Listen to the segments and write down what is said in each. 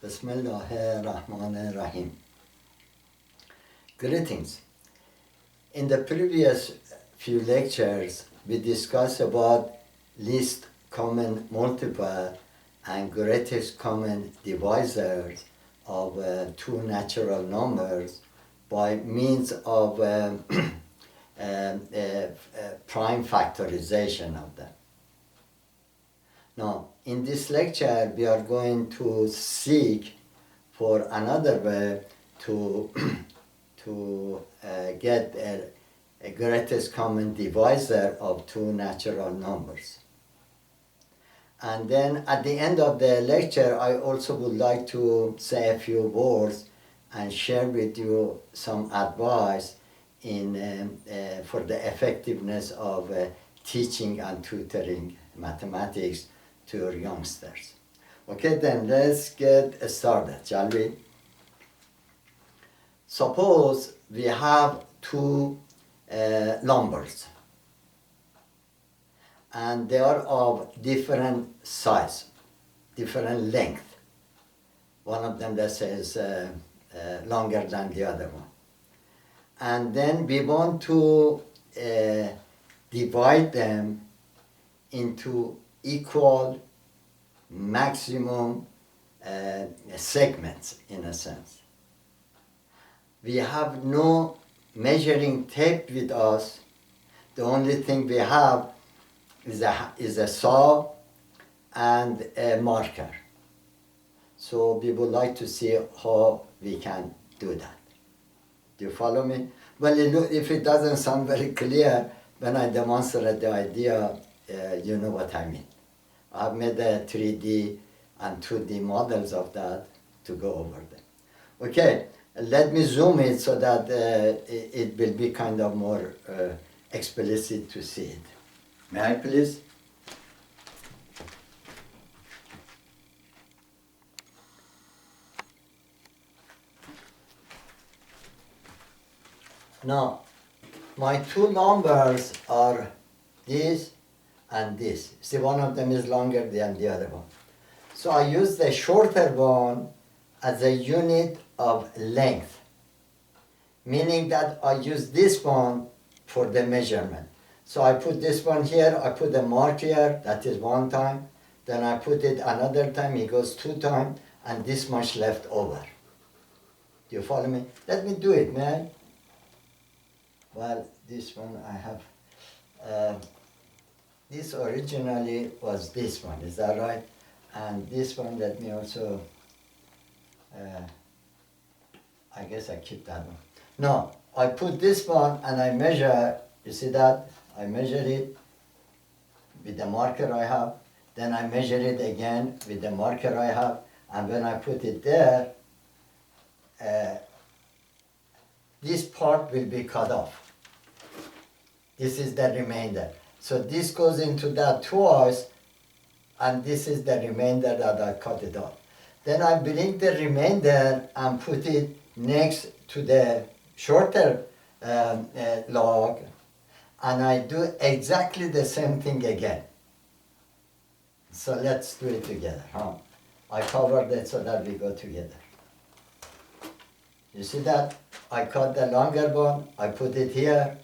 Bismillahirrahmanirrahim. Greetings. In the previous few lectures, we discussed about least common multiple and greatest common divisors of two natural numbers by means of prime factorization of them. Now, in this lecture, we are going to seek for another way to get a greatest common divisor of two natural numbers. And then at the end of the lecture, I also would like to say a few words and share with you some advice for the effectiveness of teaching and tutoring mathematics to your youngsters. Okay, then let's get started, shall we? Suppose we have two numbers and they are of different size, different length. One of them, let's say, is longer than the other one. And then we want to divide them into equal maximum segments, in a sense. We have no measuring tape with us. The only thing we have is a saw and a marker. So we would like to see how we can do that. Do you follow me? Well, if it doesn't sound very clear when I demonstrate the idea, you know what I mean. I've made a 3D and 2D models of that to go over them. Okay, let me zoom it so that it will be kind of more explicit to see it. May I please? Now, my two numbers are this and this. See, one of them is longer than the other one. So I use the shorter one as a unit of length, meaning that I use this one for the measurement. So I put this one here, I put a mark here, that is one time, then I put it another time, it goes 2 times, and this much left over. Do you follow me? Let me do it, may I? Well, this one I have, this originally was this one, is that right? And this one, let me also, I guess I keep that one. No, I put this one and I measure, you see that? I measure it with the marker I have, then I measure it again with the marker I have, and when I put it there, this part will be cut off. This is the remainder. So this goes into that twice, and this is the remainder that I cut it off. Then I bring the remainder and put it next to the shorter log, and I do exactly the same thing again. So let's do it together. Huh? I covered it so that we go together. You see that? I cut the longer one, I put it here,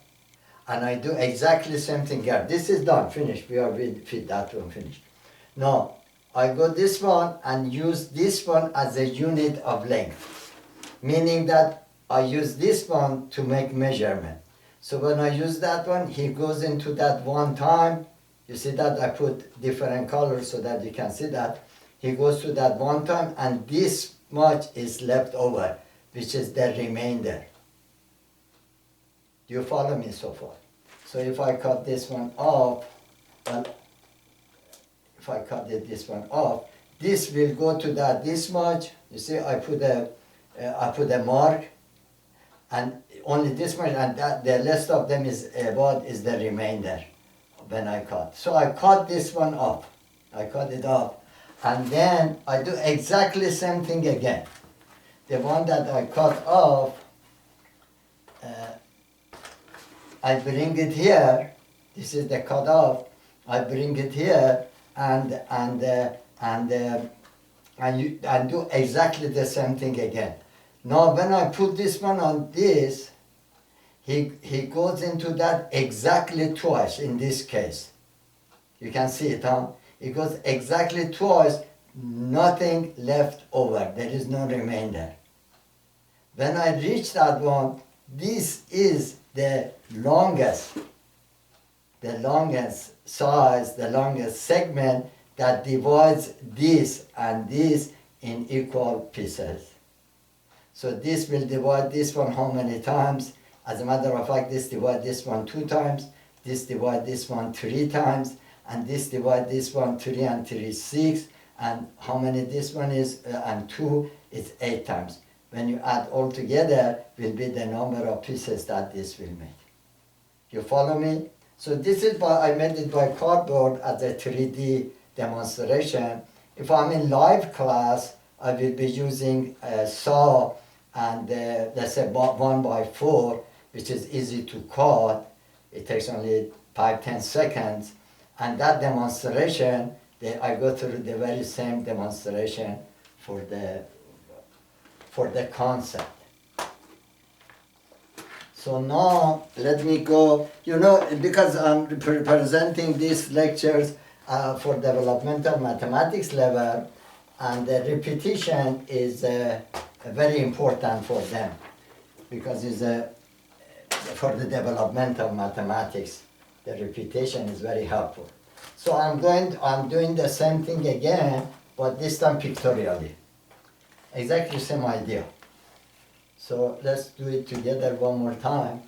and I do exactly the same thing here. This is done, finished. We are with that one finished. Now, I go this one and use this one as a unit of length, meaning that I use this one to make measurement. So when I use that one, he goes into that one time. You see that? I put different colors so that you can see that. He goes to that one time, and this much is left over, which is the remainder. Do you follow me so far? So if I cut this one off, well, if I cut this one off, this will go to that this much. You see, I put a mark, and only this much, and that the rest of them is what is the remainder when I cut. So I cut this one off. I cut it off, and then I do exactly the same thing again. The one that I cut off, I bring it here. This is the cut off. I bring it here, and and do exactly the same thing again. Now when I put this one on this, he goes into that exactly twice in this case. You can see it, huh? It goes exactly twice, nothing left over. There is no remainder. When I reach that one, this is the longest size, the longest segment that divides this and this in equal pieces. So this will divide this one how many times? As a matter of fact, this divides this one 2 times, this divides this one 3 times, and this divides this one 3 and 3 6, and how many this one is, and 2 is 8 times. When you add all together, will be the number of pieces that this will make. You follow me? So this is why I made it by cardboard as a 3D demonstration. If I'm in live class, I will be using a saw and let's say 1x4, which is easy to cut. It takes only 5-10 seconds. And that demonstration, I go through the very same demonstration for the concept. So now let me go, because I'm presenting these lectures for developmental mathematics level, and the repetition is very important for them, because it's for the developmental mathematics, the repetition is very helpful. So I'm doing the same thing again, but this time pictorially. Exactly the same idea. So let's do it together one more time,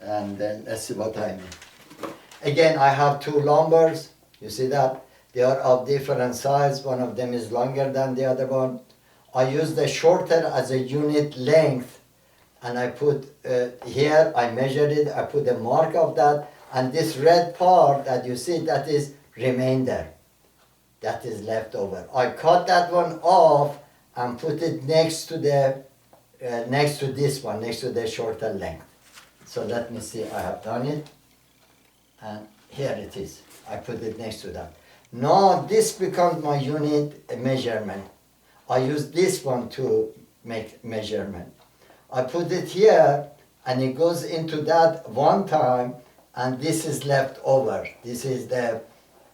and then let's see what I mean. Again, I have 2 numbers. You see that? They are of different size. One of them is longer than the other one. I use the shorter as a unit length, and I put here, I measured it, I put a mark of that, and this red part that you see, that is remainder. That is left over. I cut that one off and put it next to the next to this one, next to the shorter length. So let me see, I have done it, and here it is. I put it next to that. Now this becomes my unit measurement. I use this one to make measurement. I put it here, and it goes into that one time, and this is left over. This is the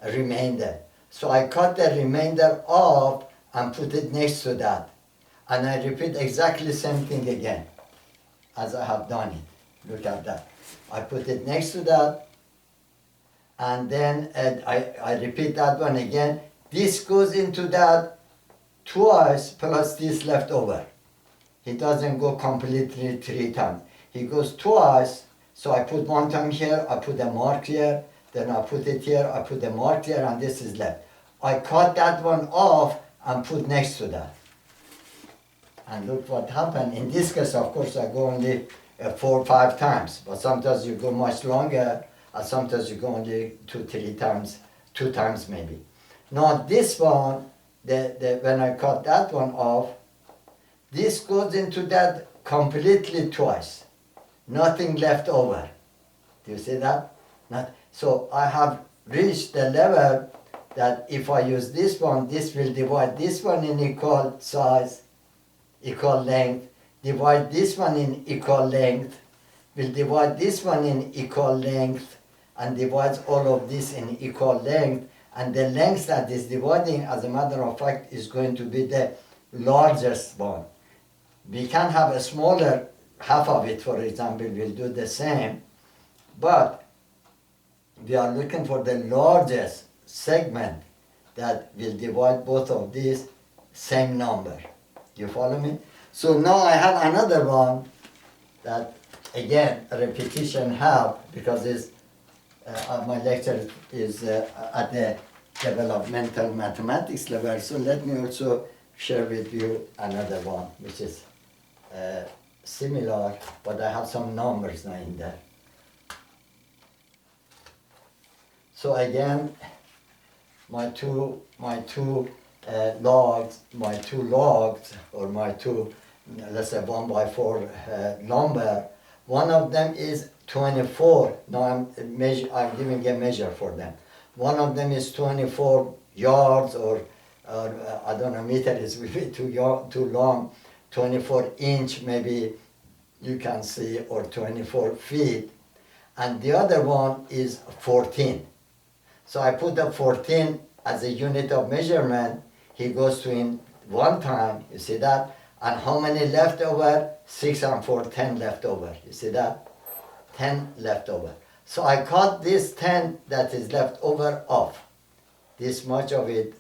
remainder. So I cut the remainder off and put it next to that. And I repeat exactly the same thing again, as I have done it. Look at that. I put it next to that, and then I repeat that one again. This goes into that twice, plus this left over. He doesn't go completely 3 times. He goes twice, so I put 1 time here, I put a mark here, then I put it here, I put a mark here, and this is left. I cut that one off and put next to that. And look what happened. In this case, of course, I go only 4 or 5 times, but sometimes you go much longer, and sometimes you go only 2-3 times, 2 times maybe. Now this one, when I cut that one off, this goes into that completely twice. Nothing left over. Do you see that? So I have reached the level that if I use this one, this will divide this one in equal size, equal length, divide this one in equal length, will divide this one in equal length, and divides all of this in equal length, and the length that is dividing, as a matter of fact, is going to be the largest one. We can have a smaller, half of it, for example, will do the same, but we are looking for the largest segment that will divide both of these same number. You follow me? So now I have another one that, again, repetition help, because my lecture is at the developmental mathematics level. So let me also share with you another one, which is similar, but I have some numbers now in there. So again, my two logs, or my two, let's say 1x4 number. One of them is 24. Now I'm giving a measure for them. One of them is 24 yards, or or I don't know, meter is will be too long, 24 inch maybe you can see, or 24 feet. And the other one is 14. So I put the 14 as a unit of measurement. He goes to in one time, you see that? And how many left over? 6 and 4, 10 left over. You see that? 10 left over. So I cut this 10 that is left over off. This much of it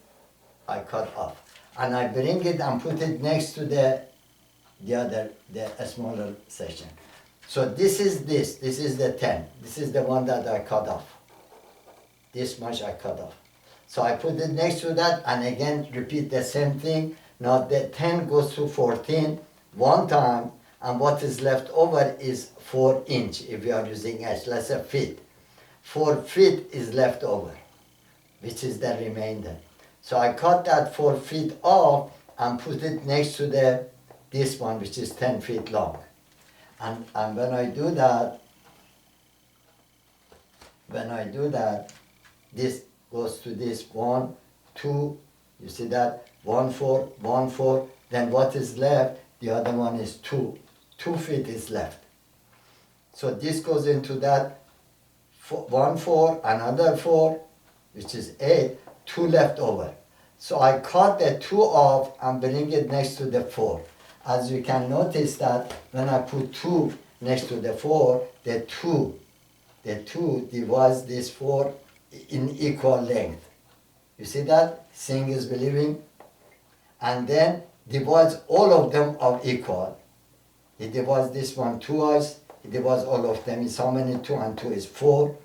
I cut off. And I bring it and put it next to the smaller section. So this is the 10. This is the one that I cut off. This much I cut off. So I put it next to that and again repeat the same thing. Now the 10 goes to 14 one time, and what is left over is 4 inch if we are using H, let's say feet. 4 feet is left over, which is the remainder. So I cut that 4 feet off and put it next to this one, which is 10 feet long. And when I do that, this goes to this 1, 2, you see that? 1, 4, 1, 4. Then what is left? The other one is 2. 2 feet is left. So this goes into that 1, 4, another 4, which is 8, 2 left over. So I cut the 2 off and bring it next to the 4. As you can notice that when I put 2 next to the 4, the 2 divides this 4 in equal length. You see that? Seeing is believing. And then divides all of them of equal. It divides this one twice. It divides all of them. Is how many? 2 and 2 is 4.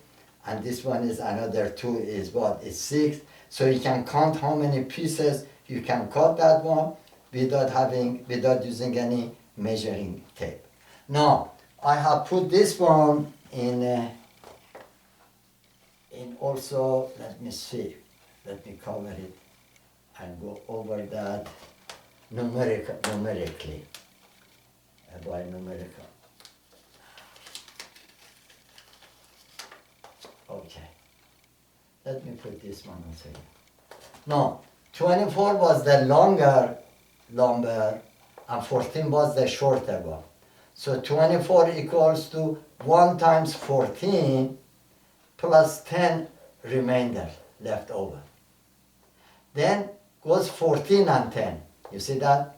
And this one is another 2 is what? Is 6. So you can count how many pieces you can cut that one without using any measuring tape. Now I have put this one in also, let me see, let me cover it and go over that numerically, by numerical. Okay, let me put this one on second. Now 24 was the longer number and 14 was the shorter one. So 24 equals to 1 times 14 plus 10 remainder left over. Then goes 14 and 10. You see that?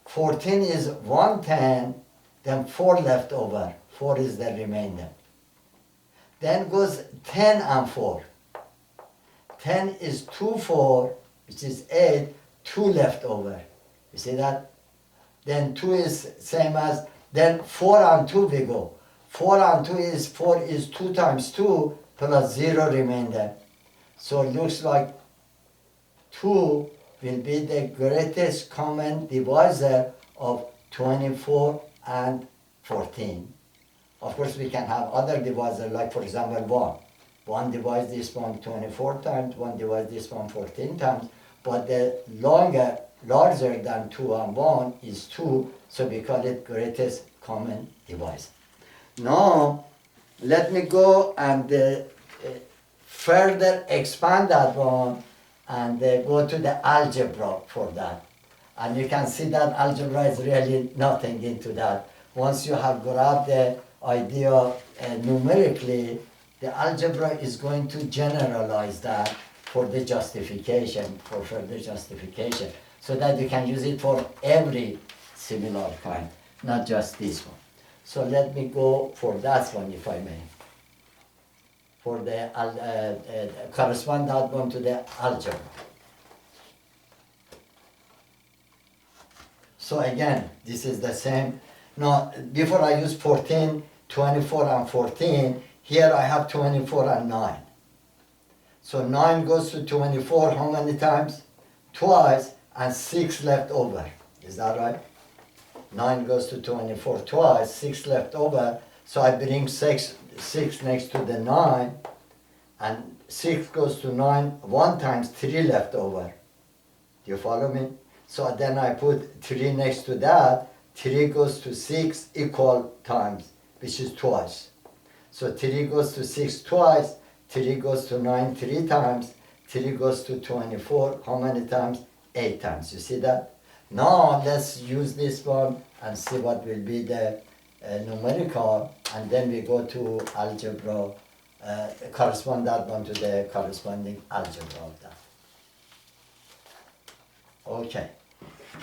14 is 110, then 4 left over. 4 is the remainder. Then goes 10 and 4. 10 is 2, 4, which is 8, 2 left over. You see that? Then 2 is same as, then 4 and 2 we go. 4 and 2 is 4 is 2 times 2 plus 0 remainder. So it looks like 2 will be the greatest common divisor of 24 and 14. Of course we can have other divisors, like for example 1. 1 divides this one 24 times, 1 divides this one 14 times, but the larger than 2 and 1 is 2, so we call it greatest common divisor. Now, let me go and further expand that one and go to the algebra for that. And you can see that algebra is really nothing into that. Once you have grabbed the idea numerically, the algebra is going to generalize that for the justification, for further justification, so that you can use it for every similar kind, not just this one. So let me go for that one, if I may. For the correspond that one to the algebra. So again, this is the same. Now, before I use 14, 24 and 14, here I have 24 and 9. So 9 goes to 24 how many times? Twice, and 6 left over. Is that right? 9 goes to 24 twice, 6 left over. So I bring 6 next to the 9, and 6 goes to 9 1 times, 3 left over. Do you follow me? So then I put 3 next to that. 3 goes to 6 equal times, which is twice. So 3 goes to 6 twice, 3 goes to 9 3 times, 3 goes to 24 how many times? 8 times. You see that? Now let's use this one and see what will be the numerical, and then we go to algebra, correspond that one to the corresponding algebra of that. Okay,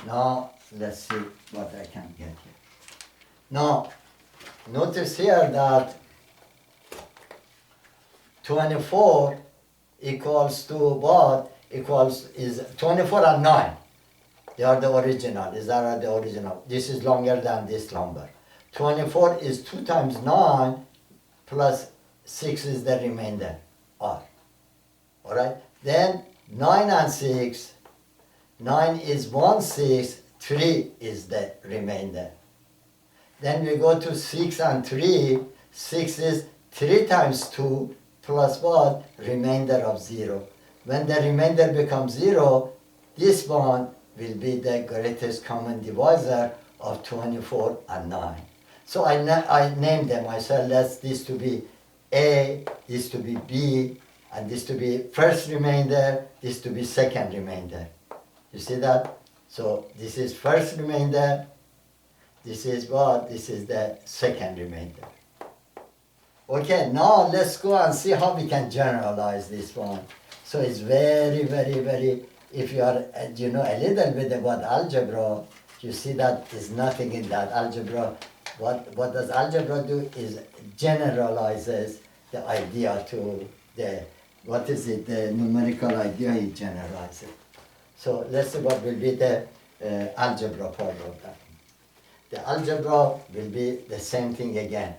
now let's see what I can get here. Now, notice here that 24 equals to what? Is 24 and 9. They are the original. These are the original. This is longer than this number. 24 is 2 times 9 plus 6 is the remainder, R. Alright? Then 9 and 6. 9 is 1, 6. 3 is the remainder. Then we go to 6 and 3. 6 is 3 times 2 plus what? Remainder of 0. When the remainder becomes 0, this one will be the greatest common divisor of 24 and 9. So I named them. I said, let's this to be A, this to be B, and this to be first remainder, this to be second remainder. You see that? So this is first remainder, this is what? This is the second remainder. Okay, now let's go and see how we can generalize this one. So it's very, very, very, if you are, you know a little bit about algebra, you see that there's nothing in that algebra. What does algebra do is generalizes the idea to the, what is it, the numerical idea it generalizes. So let's see what will be the algebra part of that. The algebra will be the same thing again.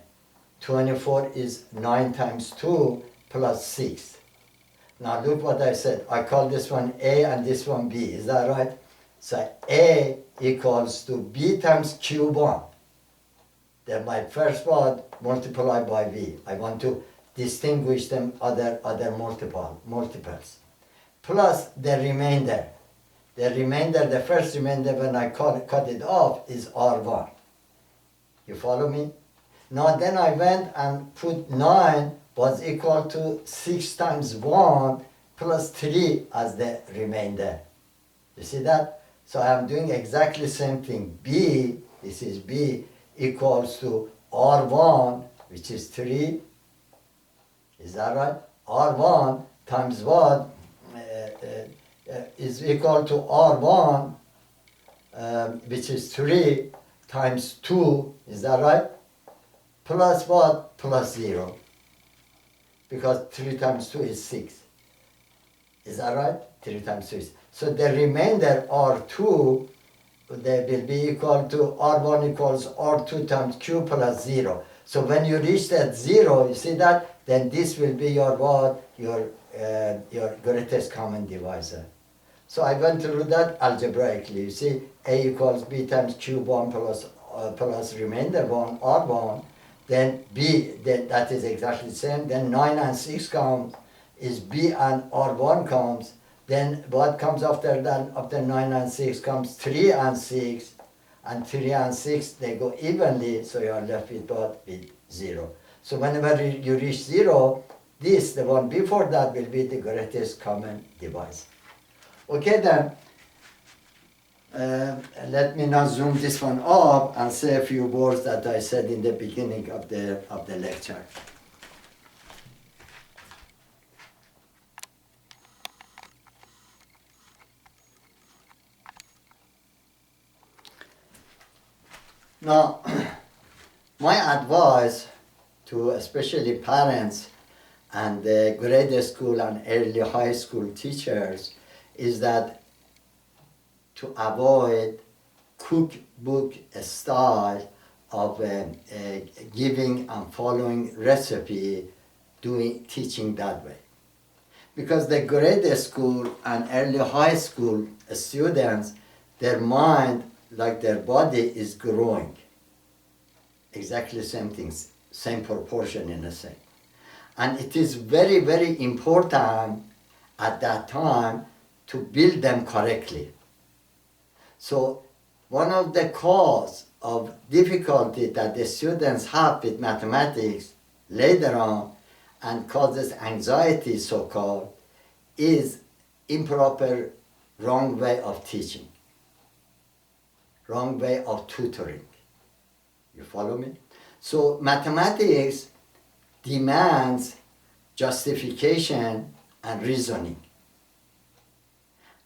24 is 9 times 2 plus 6. Now look what I said. I call this one A and this one B. Is that right? So A equals to B times cube 1. Then my first part multiplied by B. I want to distinguish them other multiples. Plus the remainder. The remainder, the first remainder when I cut it off is R1. You follow me? Now then I went and put 9 was equal to 6 times 1 plus 3 as the remainder. You see that? So I am doing exactly the same thing. B, this is B, equals to R1, which is 3. Is that right? R1 times what? Is equal to R1, which is 3 times 2. Is that right? Plus what? Plus 0. Because 3 times 2 is 6. Is that right? 3 times 2 is. So the remainder R2, they will be equal to R1 equals R2 times Q plus 0. So when you reach that 0, you see that? Then this will be your what? Your greatest common divisor. So I went through that algebraically. You see, A equals B times cube 1 plus remainder 1, R1. Then B, then that is exactly the same. Then 9 and 6 comes, is B and R1 comes. Then what comes after that? After 9 and 6 comes 3 and 6. And 3 and 6, they go evenly, so you are left with what? With 0. So whenever you reach 0, this, the one before that, will be the greatest common divisor. Okay then, let me now zoom this one up and say a few words that I said in the beginning of the lecture. Now, my advice to especially parents and the grade school and early high school teachers is that to avoid cookbook style of giving and following recipe, teaching that way. Because the grade school and early high school students, their mind, like their body, is growing. Exactly the same things, same proportion in a sense. And it is very, very important at that time to build them correctly. So one of the cause of difficulty that the students have with mathematics later on and causes anxiety so-called is improper wrong way of teaching, wrong way of tutoring. You follow me? So mathematics demands justification and reasoning.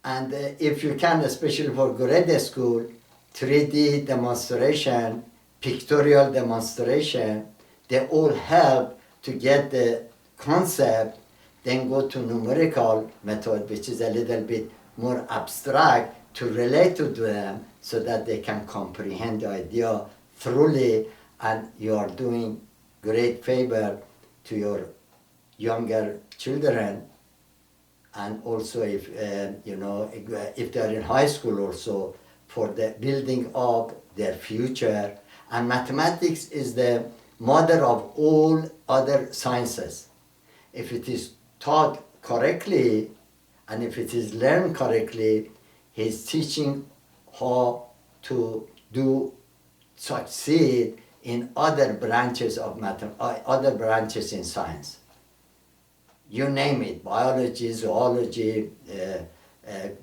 And if you can, especially for grade school, 3D demonstration, pictorial demonstration, they all help to get the concept, then go to numerical method, which is a little bit more abstract, to relate to them so that they can comprehend the idea thoroughly, and you are doing great favor to your younger children. And also if if they are in high school also, for the building up their future. And mathematics is the mother of all other sciences. If it is taught correctly and if it is learned correctly, he's teaching how to succeed in other branches of other branches in science. You name it: biology, zoology,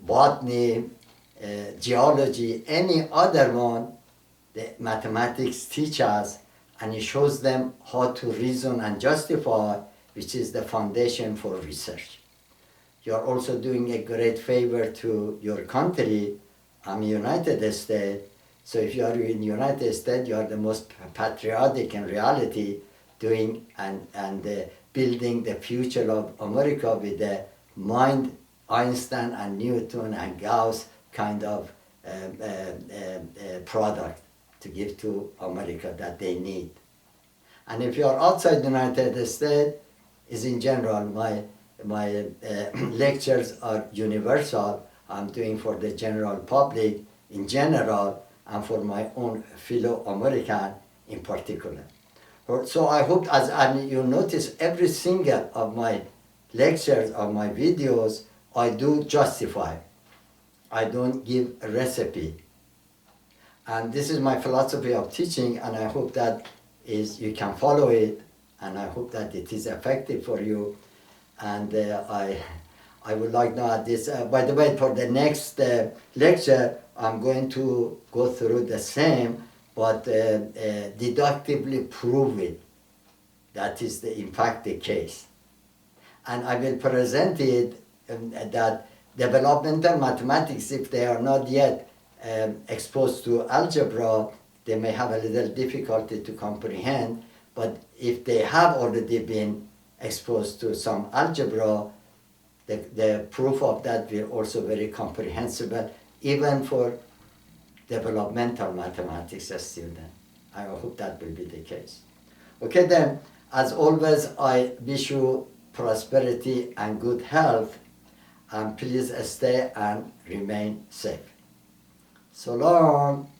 botany, geology, any other one. The mathematics teach us, and it shows them how to reason and justify, which is the foundation for research. You are also doing a great favor to your country. I'm United States, so if you are in United States, you are the most patriotic in reality, doing and building the future of America with the mind Einstein and Newton and Gauss kind of product to give to America that they need. And if you are outside the United States, is in general, my lectures are universal. I'm doing for the general public in general and for my own fellow American in particular. So I hope, and you notice every single of my lectures or my videos, I do justify. I don't give a recipe. And this is my philosophy of teaching, and I hope that you can follow it, and I hope that it is effective for you. And I would like now at this, by the way, for the next lecture, I'm going to go through the same, but deductively prove it. That is in fact the case. And I will present it that developmental mathematics, if they are not yet exposed to algebra, they may have a little difficulty to comprehend, but if they have already been exposed to some algebra, the proof of that will also very comprehensible, even for developmental mathematics student. I hope that will be the case. Okay then, as always, I wish you prosperity and good health, and please stay and remain safe. So long.